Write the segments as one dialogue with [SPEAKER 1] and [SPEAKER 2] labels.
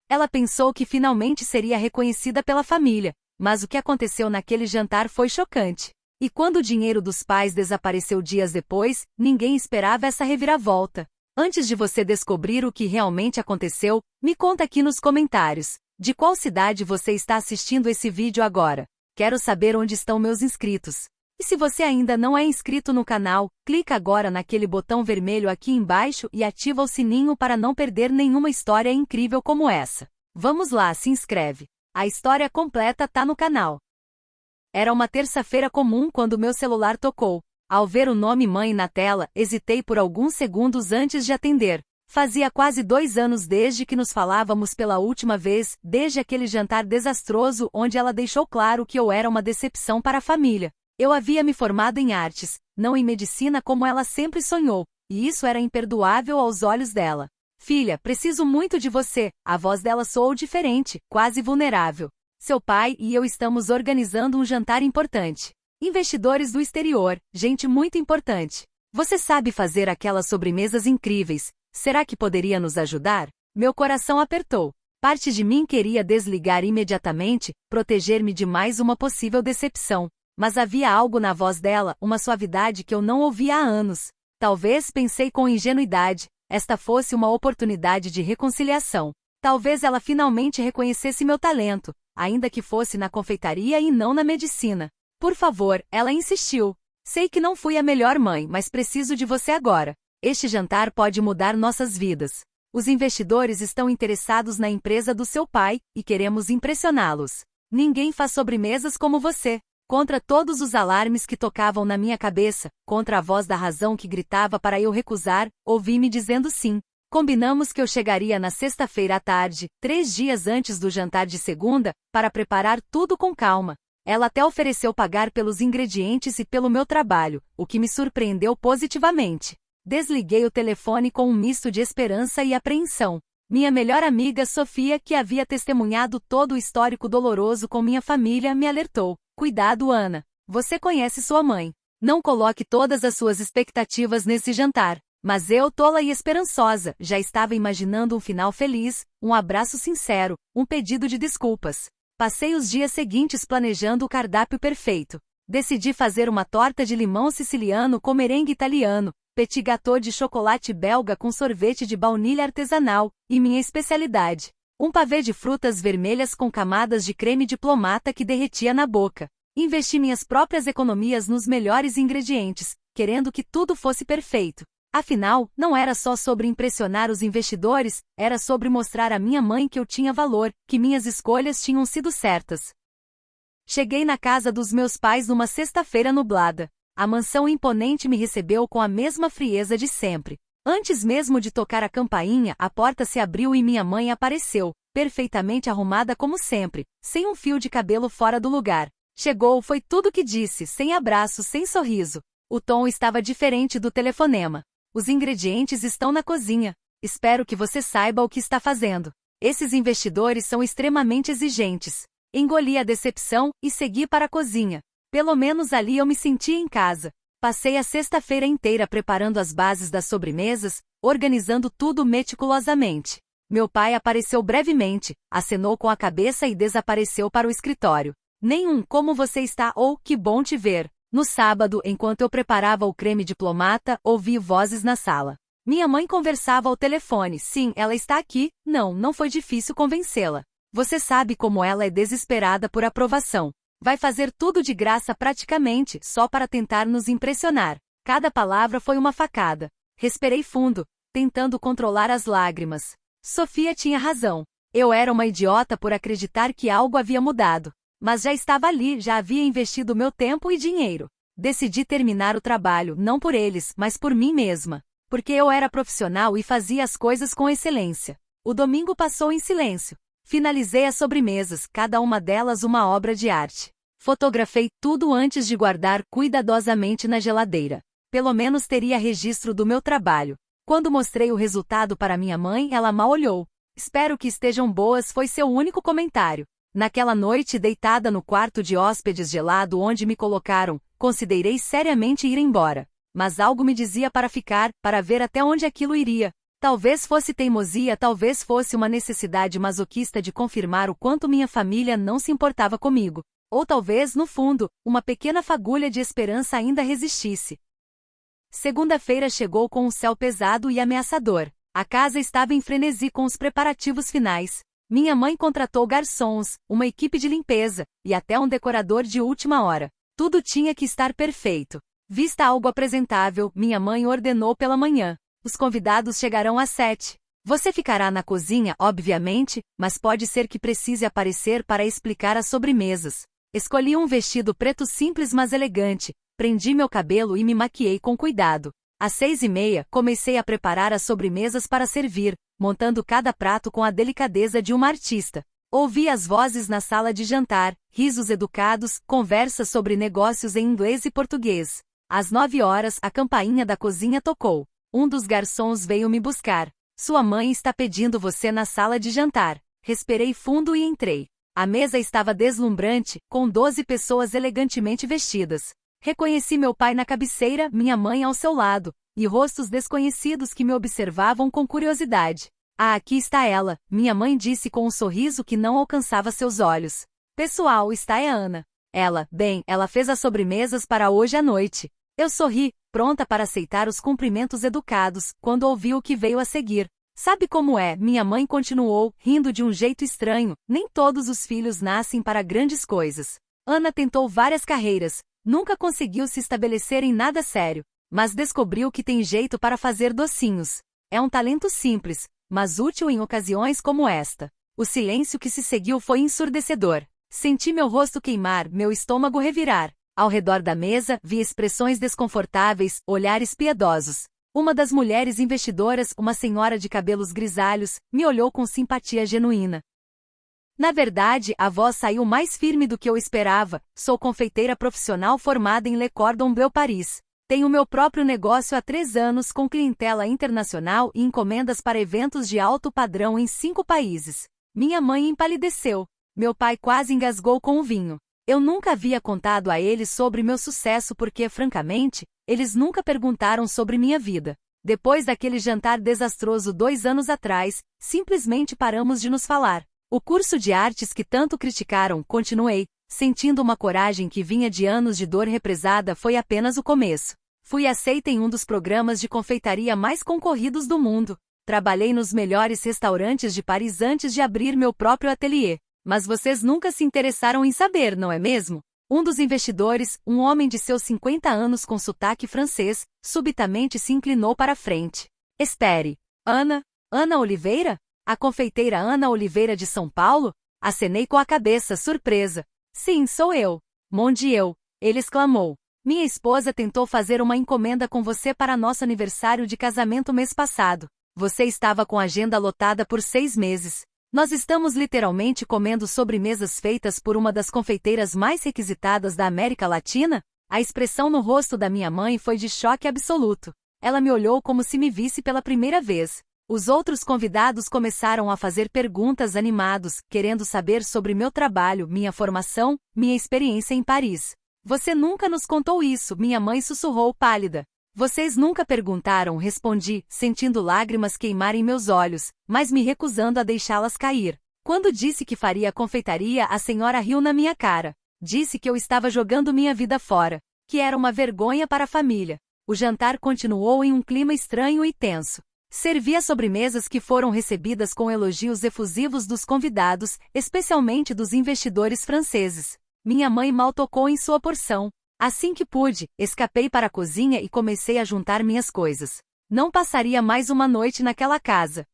[SPEAKER 1] Ela pensou que finalmente seria reconhecida pela família, mas o que aconteceu naquele jantar foi chocante. E quando o dinheiro dos pais desapareceu dias depois, ninguém esperava essa reviravolta. Antes de você descobrir o que realmente aconteceu, me conta aqui nos comentários. De qual cidade você está assistindo esse vídeo agora? Quero saber onde estão meus inscritos. E se você ainda não é inscrito no canal, clica agora naquele botão vermelho aqui embaixo e ativa o sininho para não perder nenhuma história incrível como essa. Vamos lá, se inscreve. A história completa tá no canal. Era uma terça-feira comum quando meu celular tocou. Ao ver o nome mãe na tela, hesitei por alguns segundos antes de atender. Fazia quase 2 anos desde que nos falávamos pela última vez, desde aquele jantar desastroso onde ela deixou claro que eu era uma decepção para a família. Eu havia me formado em artes, não em medicina como ela sempre sonhou, e isso era imperdoável aos olhos dela. Filha, preciso muito de você. A voz dela soou diferente, quase vulnerável. Seu pai e eu estamos organizando um jantar importante. Investidores do exterior, gente muito importante. Você sabe fazer aquelas sobremesas incríveis. Será que poderia nos ajudar? Meu coração apertou. Parte de mim queria desligar imediatamente, proteger-me de mais uma possível decepção. Mas havia algo na voz dela, uma suavidade que eu não ouvia há anos. Talvez, pensei com ingenuidade, esta fosse uma oportunidade de reconciliação. Talvez ela finalmente reconhecesse meu talento, ainda que fosse na confeitaria e não na medicina. Por favor, ela insistiu. Sei que não fui a melhor mãe, mas preciso de você agora. Este jantar pode mudar nossas vidas. Os investidores estão interessados na empresa do seu pai, e queremos impressioná-los. Ninguém faz sobremesas como você. Contra todos os alarmes que tocavam na minha cabeça, contra a voz da razão que gritava para eu recusar, ouvi-me dizendo sim. Combinamos que eu chegaria na sexta-feira à tarde, 3 dias antes do jantar de segunda, para preparar tudo com calma. Ela até ofereceu pagar pelos ingredientes e pelo meu trabalho, o que me surpreendeu positivamente. Desliguei o telefone com um misto de esperança e apreensão. Minha melhor amiga Sofia, que havia testemunhado todo o histórico doloroso com minha família, me alertou. Cuidado, Ana. Você conhece sua mãe. Não coloque todas as suas expectativas nesse jantar. Mas eu, tola e esperançosa, já estava imaginando um final feliz, um abraço sincero, um pedido de desculpas. Passei os dias seguintes planejando o cardápio perfeito. Decidi fazer uma torta de limão siciliano com merengue italiano, petit gâteau de chocolate belga com sorvete de baunilha artesanal, e minha especialidade, um pavê de frutas vermelhas com camadas de creme diplomata que derretia na boca. Investi minhas próprias economias nos melhores ingredientes, querendo que tudo fosse perfeito. Afinal, não era só sobre impressionar os investidores, era sobre mostrar à minha mãe que eu tinha valor, que minhas escolhas tinham sido certas. Cheguei na casa dos meus pais numa sexta-feira nublada. A mansão imponente me recebeu com a mesma frieza de sempre. Antes mesmo de tocar a campainha, a porta se abriu e minha mãe apareceu, perfeitamente arrumada como sempre, sem um fio de cabelo fora do lugar. Chegou, foi tudo que disse, sem abraço, sem sorriso. O tom estava diferente do telefonema. Os ingredientes estão na cozinha. Espero que você saiba o que está fazendo. Esses investidores são extremamente exigentes. Engoli a decepção e segui para a cozinha. Pelo menos ali eu me senti em casa. Passei a sexta-feira inteira preparando as bases das sobremesas, organizando tudo meticulosamente. Meu pai apareceu brevemente, acenou com a cabeça e desapareceu para o escritório. Nenhum "como você está" ou "que bom te ver". No sábado, enquanto eu preparava o creme diplomata, ouvi vozes na sala. Minha mãe conversava ao telefone. Sim, ela está aqui. Não foi difícil convencê-la. Você sabe como ela é desesperada por aprovação. Vai fazer tudo de graça praticamente, só para tentar nos impressionar. Cada palavra foi uma facada. Respirei fundo, tentando controlar as lágrimas. Sofia tinha razão. Eu era uma idiota por acreditar que algo havia mudado. Mas já estava ali, já havia investido meu tempo e dinheiro. Decidi terminar o trabalho, não por eles, mas por mim mesma. Porque eu era profissional e fazia as coisas com excelência. O domingo passou em silêncio. Finalizei as sobremesas, cada uma delas uma obra de arte. Fotografei tudo antes de guardar cuidadosamente na geladeira. Pelo menos teria registro do meu trabalho. Quando mostrei o resultado para minha mãe, ela mal olhou. Espero que estejam boas, foi seu único comentário. Naquela noite, deitada no quarto de hóspedes gelado onde me colocaram, considerei seriamente ir embora. Mas algo me dizia para ficar, para ver até onde aquilo iria. Talvez fosse teimosia, talvez fosse uma necessidade masoquista de confirmar o quanto minha família não se importava comigo. Ou talvez, no fundo, uma pequena fagulha de esperança ainda resistisse. Segunda-feira chegou com um céu pesado e ameaçador. A casa estava em frenesi com os preparativos finais. Minha mãe contratou garçons, uma equipe de limpeza, e até um decorador de última hora. Tudo tinha que estar perfeito. Vista algo apresentável, minha mãe ordenou pela manhã. Os convidados chegarão às 7. Você ficará na cozinha, obviamente, mas pode ser que precise aparecer para explicar as sobremesas. Escolhi um vestido preto simples mas elegante, prendi meu cabelo e me maquiei com cuidado. Às 6:30, comecei a preparar as sobremesas para servir, montando cada prato com a delicadeza de uma artista. Ouvi as vozes na sala de jantar, risos educados, conversas sobre negócios em inglês e português. Às 9 horas, a campainha da cozinha tocou. Um dos garçons veio me buscar. Sua mãe está pedindo você na sala de jantar. Respirei fundo e entrei. A mesa estava deslumbrante, com 12 pessoas elegantemente vestidas. Reconheci meu pai na cabeceira, minha mãe ao seu lado, e rostos desconhecidos que me observavam com curiosidade. Ah, aqui está ela, minha mãe disse com um sorriso que não alcançava seus olhos. Pessoal, está é Ana. Ela fez as sobremesas para hoje à noite. Eu sorri, pronta para aceitar os cumprimentos educados, quando ouvi o que veio a seguir. Sabe como é? Minha mãe continuou, rindo de um jeito estranho. Nem todos os filhos nascem para grandes coisas. Ana tentou várias carreiras, nunca conseguiu se estabelecer em nada sério, mas descobriu que tem jeito para fazer docinhos. É um talento simples, mas útil em ocasiões como esta. O silêncio que se seguiu foi ensurdecedor. Senti meu rosto queimar, meu estômago revirar. Ao redor da mesa, vi expressões desconfortáveis, olhares piedosos. Uma das mulheres investidoras, uma senhora de cabelos grisalhos, me olhou com simpatia genuína. Na verdade, a voz saiu mais firme do que eu esperava. Sou confeiteira profissional formada em Le Cordon Bleu Paris. Tenho meu próprio negócio há 3 anos com clientela internacional e encomendas para eventos de alto padrão em 5 países. Minha mãe empalideceu. Meu pai quase engasgou com o vinho. Eu nunca havia contado a eles sobre meu sucesso porque, francamente, eles nunca perguntaram sobre minha vida. Depois daquele jantar desastroso 2 anos atrás, simplesmente paramos de nos falar. O curso de artes que tanto criticaram, continuei, sentindo uma coragem que vinha de anos de dor represada, foi apenas o começo. Fui aceita em um dos programas de confeitaria mais concorridos do mundo. Trabalhei nos melhores restaurantes de Paris antes de abrir meu próprio ateliê. Mas vocês nunca se interessaram em saber, não é mesmo? Um dos investidores, um homem de seus 50 anos com sotaque francês, subitamente se inclinou para a frente. Espere. Ana? Ana Oliveira? A confeiteira Ana Oliveira de São Paulo? Acenei com a cabeça, surpresa. Sim, sou eu. Mon Dieu, ele exclamou. Minha esposa tentou fazer uma encomenda com você para nosso aniversário de casamento mês passado. Você estava com a agenda lotada por 6 meses. Nós estamos literalmente comendo sobremesas feitas por uma das confeiteiras mais requisitadas da América Latina? A expressão no rosto da minha mãe foi de choque absoluto. Ela me olhou como se me visse pela primeira vez. Os outros convidados começaram a fazer perguntas animados, querendo saber sobre meu trabalho, minha formação, minha experiência em Paris. Você nunca nos contou isso, minha mãe sussurrou pálida. Vocês nunca perguntaram, respondi, sentindo lágrimas queimarem meus olhos, mas me recusando a deixá-las cair. Quando disse que faria confeitaria, a senhora riu na minha cara. Disse que eu estava jogando minha vida fora, que era uma vergonha para a família. O jantar continuou em um clima estranho e tenso. Servi as sobremesas que foram recebidas com elogios efusivos dos convidados, especialmente dos investidores franceses. Minha mãe mal tocou em sua porção. Assim que pude, escapei para a cozinha e comecei a juntar minhas coisas. Não passaria mais uma noite naquela casa.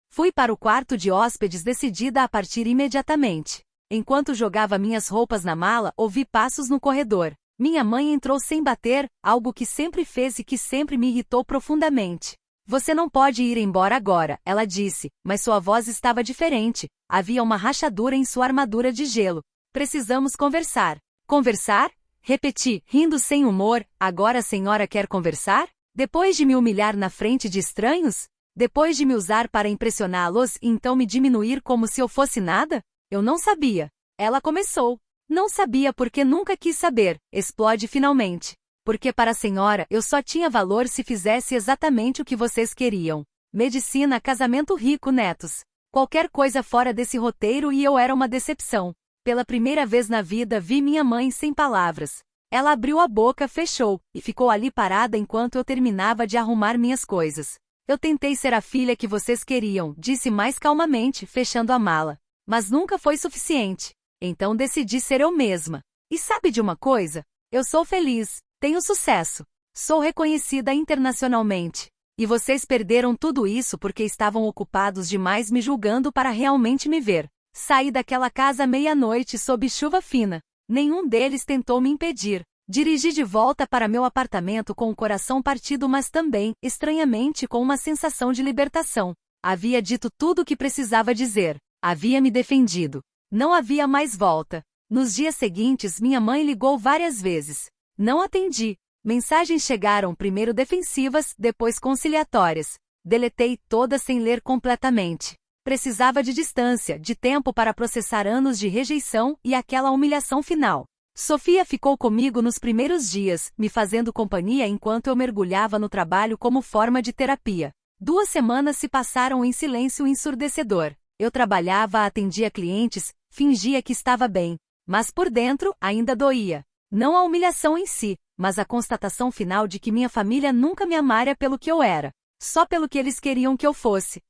[SPEAKER 1] Fui para o quarto de hóspedes decidida a partir imediatamente. Enquanto jogava minhas roupas na mala, ouvi passos no corredor. Minha mãe entrou sem bater, algo que sempre fez e que sempre me irritou profundamente. Você não pode ir embora agora, ela disse, mas sua voz estava diferente. Havia uma rachadura em sua armadura de gelo. Precisamos conversar. Conversar? Repeti, rindo sem humor, agora a senhora quer conversar? Depois de me humilhar na frente de estranhos? Depois de me usar para impressioná-los e então me diminuir como se eu fosse nada? Eu não sabia. Ela começou. Não sabia porque nunca quis saber, explode finalmente. Porque para a senhora eu só tinha valor se fizesse exatamente o que vocês queriam. Medicina, casamento rico, netos. Qualquer coisa fora desse roteiro e eu era uma decepção. Pela primeira vez na vida vi minha mãe sem palavras. Ela abriu a boca, fechou, e ficou ali parada enquanto eu terminava de arrumar minhas coisas. Eu tentei ser a filha que vocês queriam, disse mais calmamente, fechando a mala. Mas nunca foi suficiente. Então decidi ser eu mesma. E sabe de uma coisa? Eu sou feliz, tenho sucesso. Sou reconhecida internacionalmente. E vocês perderam tudo isso porque estavam ocupados demais me julgando para realmente me ver. Saí daquela casa meia-noite sob chuva fina. Nenhum deles tentou me impedir. Dirigi de volta para meu apartamento com o coração partido, mas também, estranhamente, com uma sensação de libertação. Havia dito tudo o que precisava dizer. Havia me defendido. Não havia mais volta. Nos dias seguintes, minha mãe ligou várias vezes. Não atendi. Mensagens chegaram primeiro defensivas, depois conciliatórias. Deletei todas sem ler completamente. Precisava de distância, de tempo para processar anos de rejeição e aquela humilhação final. Sofia ficou comigo nos primeiros dias, me fazendo companhia enquanto eu mergulhava no trabalho como forma de terapia. 2 semanas se passaram em silêncio ensurdecedor. Eu trabalhava, atendia clientes, fingia que estava bem. Mas por dentro, ainda doía. Não a humilhação em si, mas a constatação final de que minha família nunca me amara pelo que eu era, só pelo que eles queriam que eu fosse.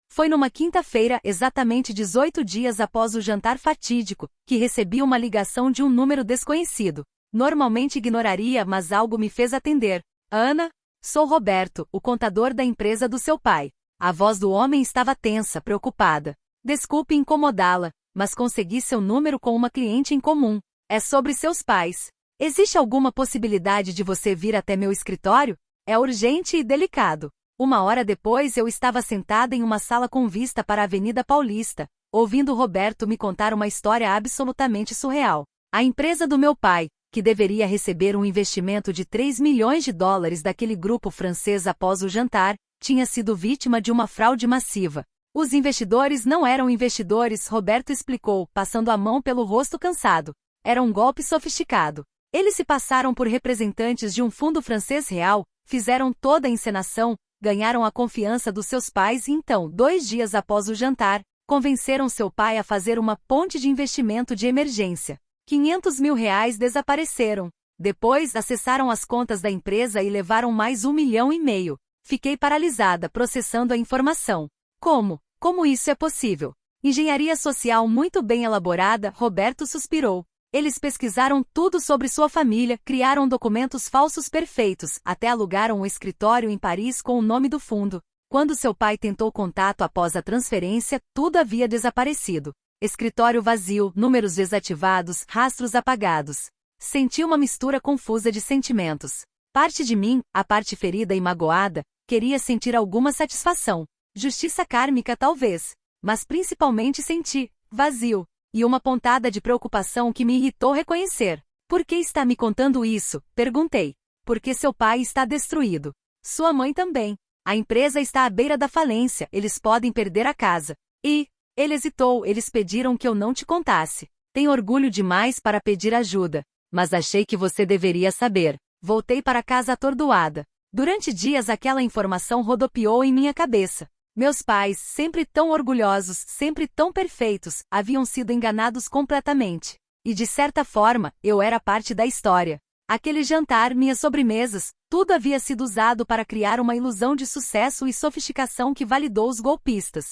[SPEAKER 1] Foi numa quinta-feira, exatamente 18 dias após o jantar fatídico, que recebi uma ligação de um número desconhecido. Normalmente ignoraria, mas algo me fez atender. Ana? Sou Roberto, o contador da empresa do seu pai. A voz do homem estava tensa, preocupada. Desculpe incomodá-la, mas consegui seu número com uma cliente em comum. É sobre seus pais. Existe alguma possibilidade de você vir até meu escritório? É urgente e delicado. 1 hora depois eu estava sentada em uma sala com vista para a Avenida Paulista, ouvindo Roberto me contar uma história absolutamente surreal. A empresa do meu pai, que deveria receber um investimento de 3 milhões de dólares daquele grupo francês após o jantar, tinha sido vítima de uma fraude massiva. Os investidores não eram investidores, Roberto explicou, passando a mão pelo rosto cansado. Era um golpe sofisticado. Eles se passaram por representantes de um fundo francês real, fizeram toda a encenação, ganharam a confiança dos seus pais e então, 2 dias após o jantar, convenceram seu pai a fazer uma ponte de investimento de emergência. 500 mil reais desapareceram. Depois, acessaram as contas da empresa e levaram mais 1,5 milhão. Fiquei paralisada, processando a informação. Como isso é possível? Engenharia social muito bem elaborada, Roberto suspirou. Eles pesquisaram tudo sobre sua família, criaram documentos falsos perfeitos, até alugaram um escritório em Paris com o nome do fundo. Quando seu pai tentou contato após a transferência, tudo havia desaparecido. Escritório vazio, números desativados, rastros apagados. Senti uma mistura confusa de sentimentos. Parte de mim, a parte ferida e magoada, queria sentir alguma satisfação. Justiça kármica talvez. Mas principalmente senti vazio. E uma pontada de preocupação que me irritou reconhecer. Por que está me contando isso? Perguntei. Porque seu pai está destruído. Sua mãe também. A empresa está à beira da falência, eles podem perder a casa. E, ele hesitou, eles pediram que eu não te contasse. Tenho orgulho demais para pedir ajuda. Mas achei que você deveria saber. Voltei para casa atordoada. Durante dias aquela informação rodopiou em minha cabeça. Meus pais, sempre tão orgulhosos, sempre tão perfeitos, haviam sido enganados completamente. E de certa forma, eu era parte da história. Aquele jantar, minhas sobremesas, tudo havia sido usado para criar uma ilusão de sucesso e sofisticação que validou os golpistas.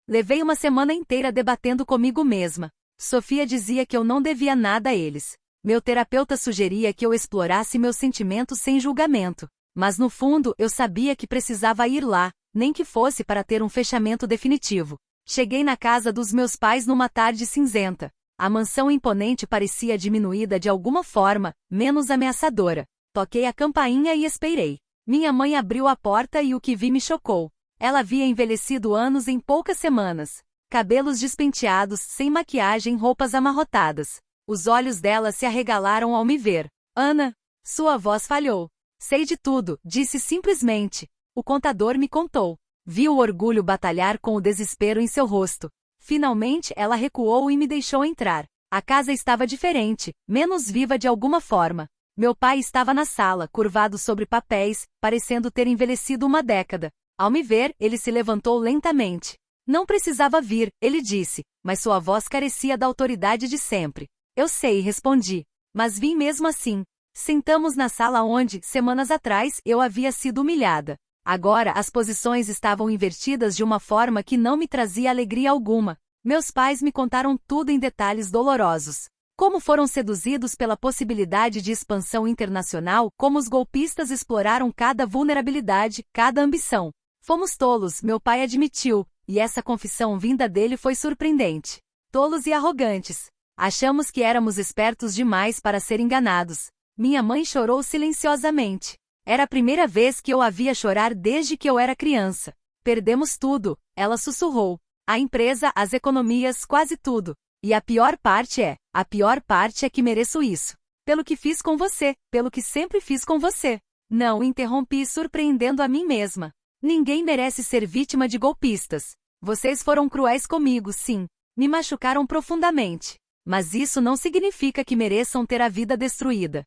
[SPEAKER 1] Levei uma semana inteira debatendo comigo mesma. Sofia dizia que eu não devia nada a eles. Meu terapeuta sugeria que eu explorasse meus sentimentos sem julgamento. Mas no fundo, eu sabia que precisava ir lá, nem que fosse para ter um fechamento definitivo. Cheguei na casa dos meus pais numa tarde cinzenta. A mansão imponente parecia diminuída de alguma forma, menos ameaçadora. Toquei a campainha e esperei. Minha mãe abriu a porta e o que vi me chocou. Ela havia envelhecido anos em poucas semanas. Cabelos despenteados, sem maquiagem, roupas amarrotadas. Os olhos dela se arregalaram ao me ver. Ana, sua voz falhou. Sei de tudo, disse simplesmente. O contador me contou. Vi o orgulho batalhar com o desespero em seu rosto. Finalmente ela recuou e me deixou entrar. A casa estava diferente, menos viva de alguma forma. Meu pai estava na sala, curvado sobre papéis, parecendo ter envelhecido uma década. Ao me ver, ele se levantou lentamente. Não precisava vir, ele disse, mas sua voz carecia da autoridade de sempre. Eu sei, respondi. Mas vim mesmo assim. Sentamos na sala onde, semanas atrás, eu havia sido humilhada. Agora as posições estavam invertidas de uma forma que não me trazia alegria alguma. Meus pais me contaram tudo em detalhes dolorosos. Como foram seduzidos pela possibilidade de expansão internacional, como os golpistas exploraram cada vulnerabilidade, cada ambição. Fomos tolos, meu pai admitiu, e essa confissão vinda dele foi surpreendente. Tolos e arrogantes. Achamos que éramos espertos demais para ser enganados. Minha mãe chorou silenciosamente. Era a primeira vez que eu a via chorar desde que eu era criança. Perdemos tudo, ela sussurrou. A empresa, as economias, quase tudo. E a pior parte é que mereço isso. Pelo que fiz com você, pelo que sempre fiz com você. Não, interrompi surpreendendo a mim mesma. Ninguém merece ser vítima de golpistas. Vocês foram cruéis comigo, sim. Me machucaram profundamente. Mas isso não significa que mereçam ter a vida destruída.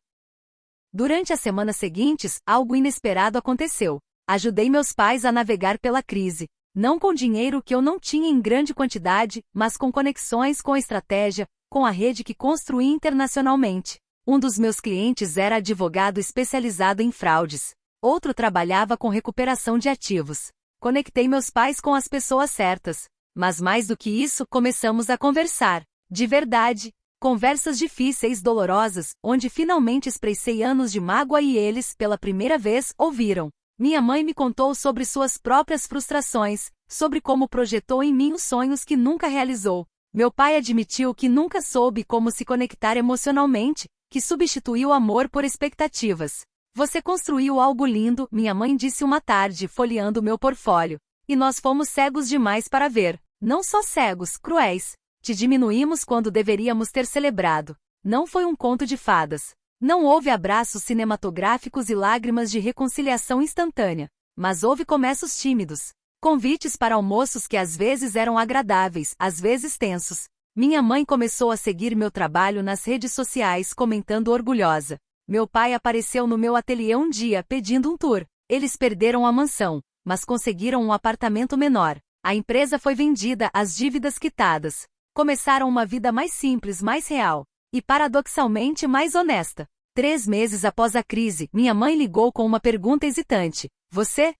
[SPEAKER 1] Durante as semanas seguintes, algo inesperado aconteceu. Ajudei meus pais a navegar pela crise. Não com dinheiro que eu não tinha em grande quantidade, mas com conexões, com estratégia, com a rede que construí internacionalmente. Um dos meus clientes era advogado especializado em fraudes. Outro trabalhava com recuperação de ativos. Conectei meus pais com as pessoas certas. Mas mais do que isso, começamos a conversar. De verdade. Conversas difíceis, dolorosas, onde finalmente expressei anos de mágoa e eles, pela primeira vez, ouviram. Minha mãe me contou sobre suas próprias frustrações, sobre como projetou em mim os sonhos que nunca realizou. Meu pai admitiu que nunca soube como se conectar emocionalmente, que substituiu amor por expectativas. Você construiu algo lindo, minha mãe disse uma tarde, folheando meu portfólio. E nós fomos cegos demais para ver. Não só cegos, cruéis. Te diminuímos quando deveríamos ter celebrado. Não foi um conto de fadas. Não houve abraços cinematográficos e lágrimas de reconciliação instantânea. Mas houve começos tímidos. Convites para almoços que às vezes eram agradáveis, às vezes tensos. Minha mãe começou a seguir meu trabalho nas redes sociais, comentando orgulhosa. Meu pai apareceu no meu ateliê um dia pedindo um tour. Eles perderam a mansão, mas conseguiram um apartamento menor. A empresa foi vendida, as dívidas quitadas. Começaram uma vida mais simples, mais real. E paradoxalmente mais honesta. 3 meses após a crise, minha mãe ligou com uma pergunta hesitante. Você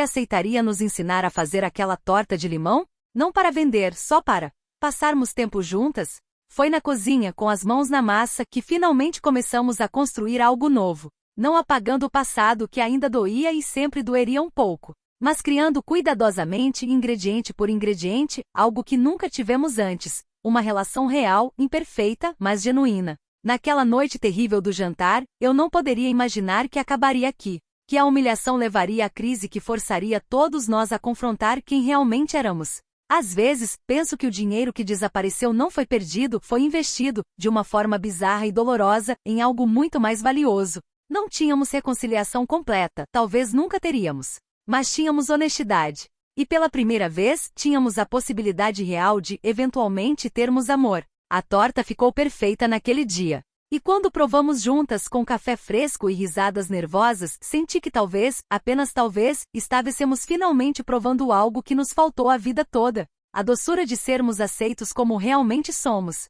[SPEAKER 1] aceitaria nos ensinar a fazer aquela torta de limão? Não para vender, só para passarmos tempo juntas? Foi na cozinha, com as mãos na massa, que finalmente começamos a construir algo novo. Não apagando o passado que ainda doía e sempre doeria um pouco. Mas criando cuidadosamente, ingrediente por ingrediente, algo que nunca tivemos antes. Uma relação real, imperfeita, mas genuína. Naquela noite terrível do jantar, eu não poderia imaginar que acabaria aqui. Que a humilhação levaria à crise que forçaria todos nós a confrontar quem realmente éramos. Às vezes, penso que o dinheiro que desapareceu não foi perdido, foi investido, de uma forma bizarra e dolorosa, em algo muito mais valioso. Não tínhamos reconciliação completa, talvez nunca teríamos. Mas tínhamos honestidade. E pela primeira vez, tínhamos a possibilidade real de, eventualmente, termos amor. A torta ficou perfeita naquele dia. E quando provamos juntas com café fresco e risadas nervosas, senti que talvez, apenas talvez, estávamos finalmente provando algo que nos faltou a vida toda. A doçura de sermos aceitos como realmente somos.